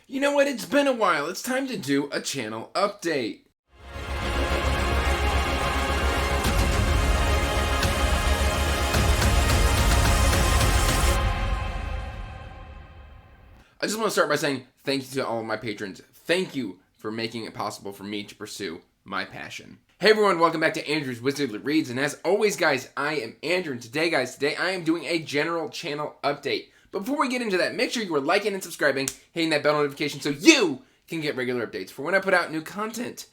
You know what? It's been a while. It's time to do a channel update. I just want to start by saying thank you to all of my patrons. Thank you for making it possible for me to pursue my passion. Hey everyone, welcome back to Andrew's Wizardly Reads, and as always guys, I am Andrew, and today I am doing a general channel update. But before we get into that, make sure you are liking and subscribing, hitting that bell notification so you can get regular updates for when I put out new content.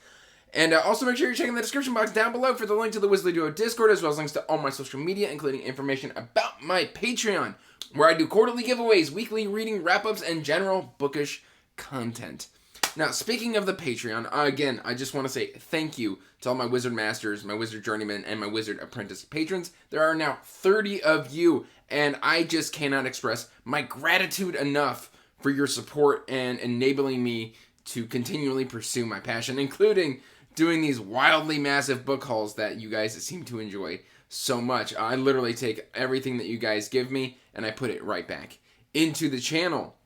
And also make sure you're checking the description box down below for the link to the Wizardly Duo Discord, as well as links to all my social media, including information about my Patreon, where I do quarterly giveaways, weekly reading wrap-ups, and general bookish content. Now, speaking of the Patreon, again, I just want to say thank you to all my Wizard Masters, my Wizard Journeyman, and my Wizard Apprentice patrons. There are now 30 of you, and I just cannot express my gratitude enough for your support and enabling me to continually pursue my passion, including doing these wildly massive book hauls that you guys seem to enjoy so much. I literally take everything that you guys give me and I put it right back into the channel.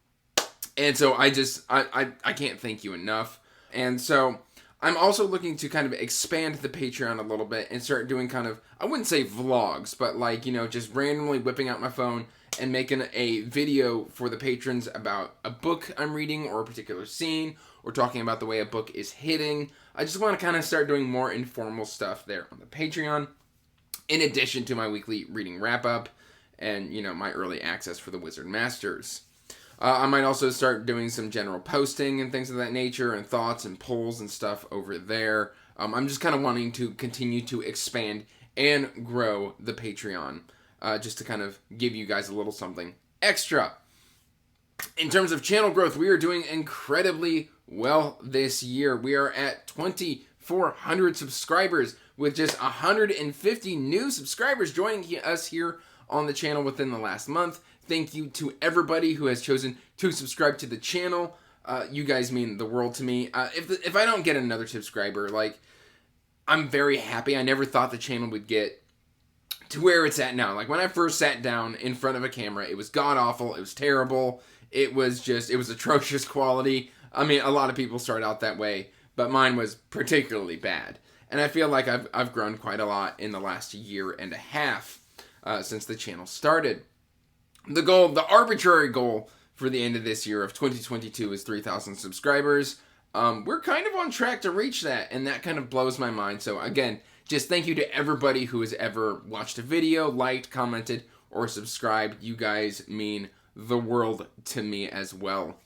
And so I can't thank you enough. And so I'm also looking to kind of expand the Patreon a little bit and start doing kind of, I wouldn't say vlogs, but like, you know, just randomly whipping out my phone and making a video for the patrons about a book I'm reading or a particular scene, or talking about the way a book is hitting. I just want to kind of start doing more informal stuff there on the Patreon, in addition to my weekly reading wrap-up and, you know, my early access for the Wizard Masters. I might also start doing some general posting and things of that nature, and thoughts and polls and stuff over there. I'm just kind of wanting to continue to expand and grow the Patreon, just to kind of give you guys a little something extra. In terms of channel growth, we are doing incredibly well this year. We are at 2,400 subscribers, with just 150 new subscribers joining us here on the channel within the last month. Thank you to everybody who has chosen to subscribe to the channel. You guys mean the world to me. If I don't get another subscriber, like, I'm very happy. I never thought the channel would get to where it's at now. Like, when I first sat down in front of a camera, it was god-awful. It was terrible. It was atrocious quality. I mean, a lot of people start out that way, but mine was particularly bad. And I feel like I've grown quite a lot in the last year and a half since the channel started. The arbitrary goal for the end of this year of 2022 is 3,000 subscribers. We're kind of on track to reach that, and that kind of blows my mind. So again, just thank you to everybody who has ever watched a video, liked, commented, or subscribed. You guys mean the world to me as well.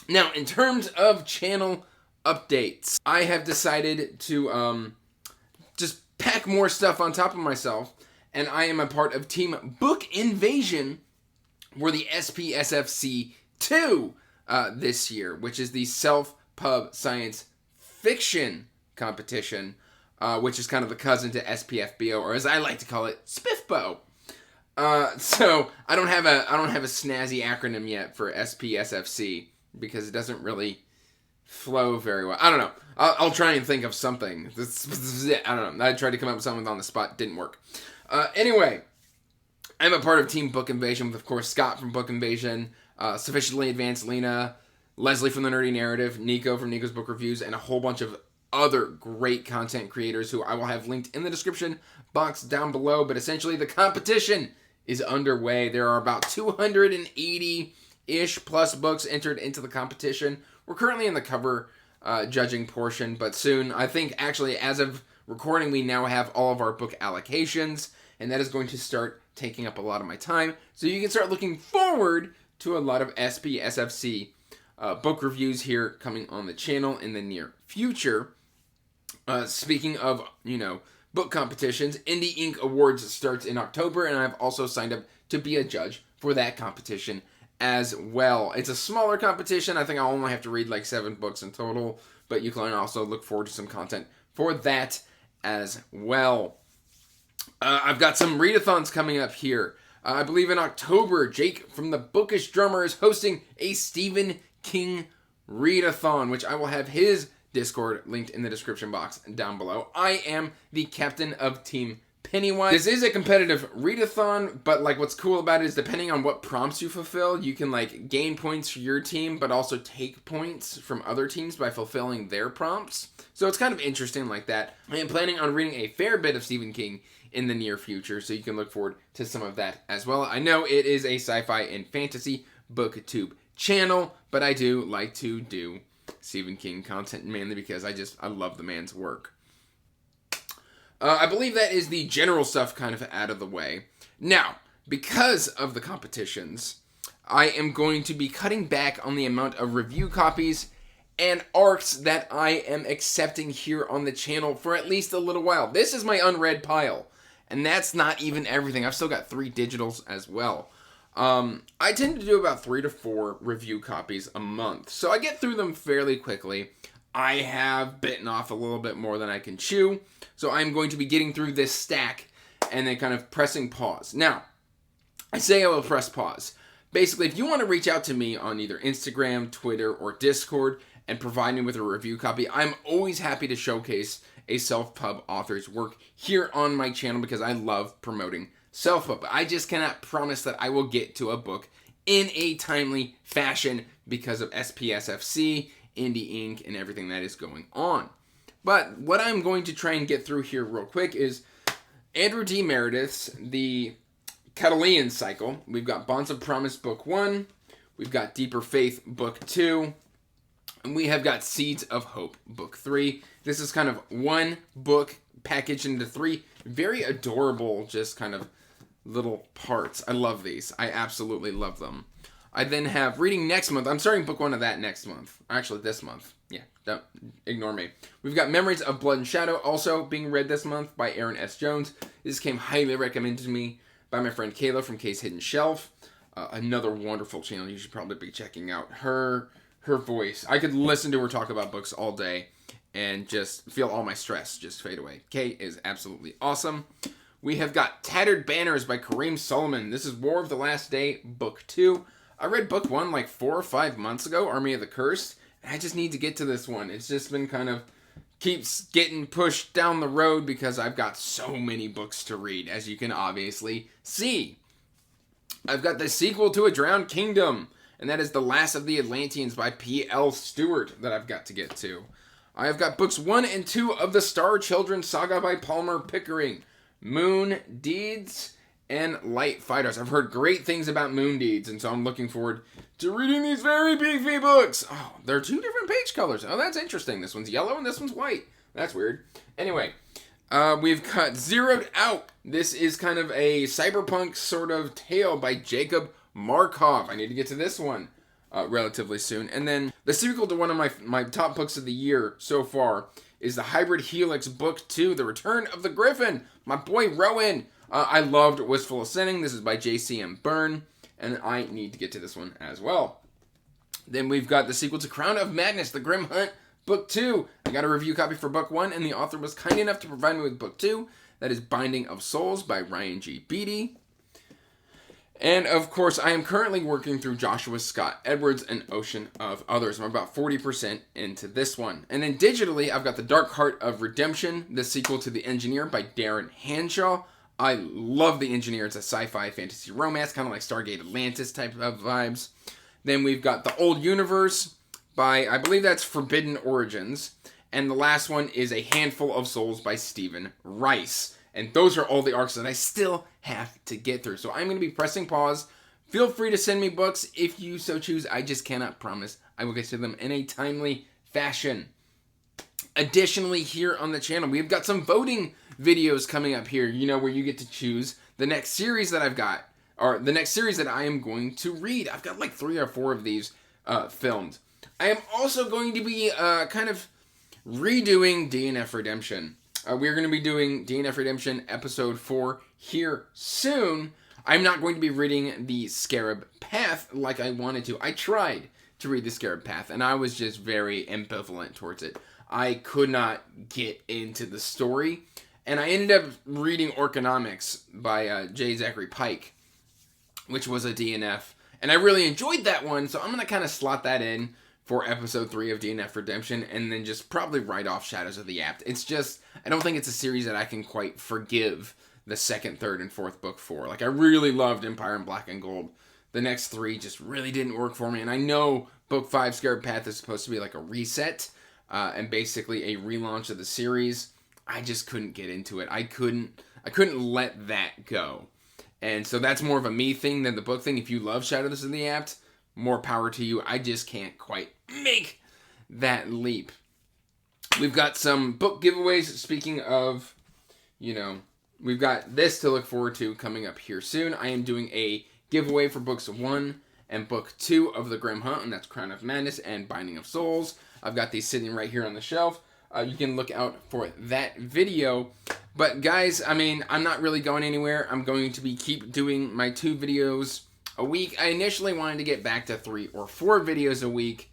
Now, in terms of channel updates, I have decided to just pack more stuff on top of myself, and I am a part of Team Book Invasion. We're the SPSFC 2 this year, which is the Self-Pub Science Fiction competition, which is kind of the cousin to SPFBO, or as I like to call it, SPIFBO. So I don't have a snazzy acronym yet for SPSFC because it doesn't really flow very well. I don't know. I'll try and think of something. I don't know. I tried to come up with something on the spot. Didn't work. Anyway, I'm a part of Team Book Invasion with, of course, Scott from Book Invasion, Sufficiently Advanced Lena, Leslie from The Nerdy Narrative, Nico from Nico's Book Reviews, and a whole bunch of other great content creators who I will have linked in the description box down below. But essentially, the competition is underway. There are about 280-ish plus books entered into the competition. We're currently in the cover judging portion, but soon, I think actually as of recording, we now have all of our book allocations, and that is going to start taking up a lot of my time. So you can start looking forward to a lot of SPSFC book reviews here coming on the channel in the near future. Speaking of, you know, book competitions, Indie Ink Awards starts in October, and I've also signed up to be a judge for that competition as well. It's a smaller competition. I think I'll only have to read like 7 books in total, but you can also look forward to some content for that as well. I've got some readathons coming up here. I believe in October, Jake from the Bookish Drummer is hosting a Stephen King readathon, which I will have his Discord linked in the description box down below. I am the captain of Team Pennywise. This is a competitive readathon, but like what's cool about it is depending on what prompts you fulfill, you can like gain points for your team, but also take points from other teams by fulfilling their prompts. So it's kind of interesting like that. I am planning on reading a fair bit of Stephen King in the near future, so you can look forward to some of that as well. I know it is a sci-fi and fantasy booktube channel, but I do like to do Stephen King content mainly because I love the man's work. I believe that is the general stuff kind of out of the way. Now, because of the competitions, I am going to be cutting back on the amount of review copies and arcs that I am accepting here on the channel for at least a little while. This is my unread pile, and that's not even everything. I've still got 3 digitals as well. I tend to do about 3 to 4 review copies a month, so I get through them fairly quickly. I have bitten off a little bit more than I can chew, so I'm going to be getting through this stack and then kind of pressing pause. Now, I say I will press pause. Basically, if you want to reach out to me on either Instagram, Twitter, or Discord and provide me with a review copy, I'm always happy to showcase a self-pub author's work here on my channel because I love promoting self-pub. But I just cannot promise that I will get to a book in a timely fashion because of SPSFC, Indie Inc., and everything that is going on. But what I'm going to try and get through here real quick is Andrew D. Meredith's The Catalian Cycle. We've got Bonds of Promise Book 1. We've got Deeper Faith Book 2. And we have got Seeds of Hope Book 3. This is kind of one book packaged into 3 very adorable, just kind of little parts. I love these. I absolutely love them. I then have reading next month. I'm starting book 1 of that next month. Actually, this month. Yeah, don't ignore me. We've got Memories of Blood and Shadow also being read this month by Aaron S. Jones. This came highly recommended to me by my friend Kayla from Kay's Hidden Shelf. Another wonderful channel you should probably be checking out. Her voice. I could listen to her talk about books all day and just feel all my stress just fade away. Kay is absolutely awesome. We have got Tattered Banners by Kareem Solomon. This is War of the Last Day, Book 2. I read book 1 like 4 or 5 months ago, Army of the Cursed, and I just need to get to this one. It's just been kind of keeps getting pushed down the road because I've got so many books to read, as you can obviously see. I've got the sequel to A Drowned Kingdom, and that is The Last of the Atlanteans by P.L. Stewart that I've got to get to. I have got books 1 and 2 of the Star Children saga by Palmer Pickering, Moon Deeds, and Light Fighters. I've heard great things about Moon Deeds, and so I'm looking forward to reading these very beefy books. Oh, they're 2 different page colors. Oh, that's interesting. This one's yellow and this one's white. That's weird. Anyway, we've got Zeroed Out. This is kind of a cyberpunk sort of tale by Jacob Markov. I need to get to this one relatively soon. And then the sequel to one of my top books of the year so far is the Hybrid Helix Book 2, The Return of the Griffin. My boy Rowan. I loved Wistful Ascending. This is by J.C.M. Byrne, and I need to get to this one as well. Then we've got the sequel to Crown of Madness, The Grim Hunt, Book 2. I got a review copy for Book 1, and the author was kind enough to provide me with Book 2. That is Binding of Souls by Ryan G. Beatty. And, of course, I am currently working through Joshua Scott Edwards' An Ocean of Others. I'm about 40% into this one. And then digitally, I've got The Dark Heart of Redemption, the sequel to The Engineer by Darren Hanshaw. I love The Engineer. It's a sci-fi fantasy romance, kind of like Stargate Atlantis type of vibes. Then we've got The Old Universe by, I believe that's Forbidden Origins. And the last one is A Handful of Souls by Stephen Rice. And those are all the arcs that I still have to get through. So I'm going to be pressing pause. Feel free to send me books if you so choose. I just cannot promise I will get to them in a timely fashion. Additionally, here on the channel, we've got some voting videos coming up here, where you get to choose the next series that I've got, or the next series that I am going to read. I've got like 3 or 4 of these filmed. I am also going to be kind of redoing DNF Redemption. We're going to be doing DNF Redemption episode 4 here soon. I'm not going to be reading the Scarab Path like I wanted to. I tried to read the Scarab Path, and I was just very ambivalent towards it. I could not get into the story, and I ended up reading Orconomics by J. Zachary Pike, which was a DNF, and I really enjoyed that one, so I'm going to kind of slot that in for episode 3 of DNF Redemption, and then just probably write off Shadows of the Apt. It's just, I don't think it's a series that I can quite forgive the second, third, and fourth book for. Like, I really loved Empire in Black and Gold. The next 3 just really didn't work for me. And I know book 5, Scarab Path, is supposed to be like a reset and basically a relaunch of the series. I just couldn't get into it. I couldn't let that go. And so that's more of a me thing than the book thing. If you love Shadows of the Apt, more power to you. I just can't quite make that leap. We've got some book giveaways. Speaking of, we've got this to look forward to coming up here soon. I am doing a giveaway for books 1 and book 2 of The Grim Hunt, and that's Crown of Madness and Binding of Souls. I've got these sitting right here on the shelf. You can look out for that video. But guys, I'm not really going anywhere. I'm going to keep doing my 2 videos a week. I initially wanted to get back to 3 or 4 videos a week,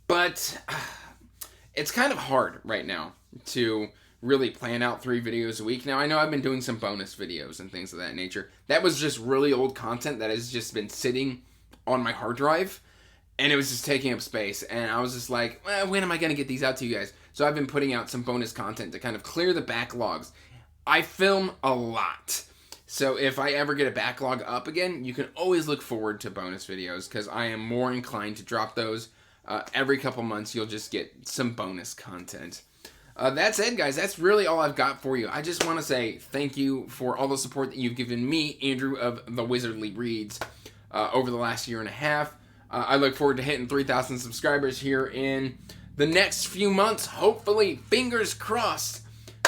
but it's kind of hard right now to really plan out 3 videos a week. Now, I know I've been doing some bonus videos and things of that nature. That was just really old content that has just been sitting on my hard drive, and it was just taking up space. And I was just like, when am I going to get these out to you guys? So I've been putting out some bonus content to kind of clear the backlogs. I film a lot. So if I ever get a backlog up again, you can always look forward to bonus videos, because I am more inclined to drop those. Every couple months, you'll just get some bonus content. That said, guys, that's really all I've got for you. I just want to say thank you for all the support that you've given me, Andrew of the Wizardly Reads, over the last year and a half. I look forward to hitting 3,000 subscribers here in the next few months. Hopefully, fingers crossed.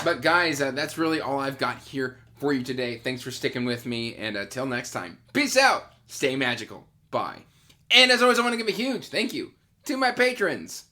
But guys, that's really all I've got here for you today. Thanks for sticking with me, and until next time, peace out, stay magical, bye. And as always, I want to give a huge thank you to my patrons.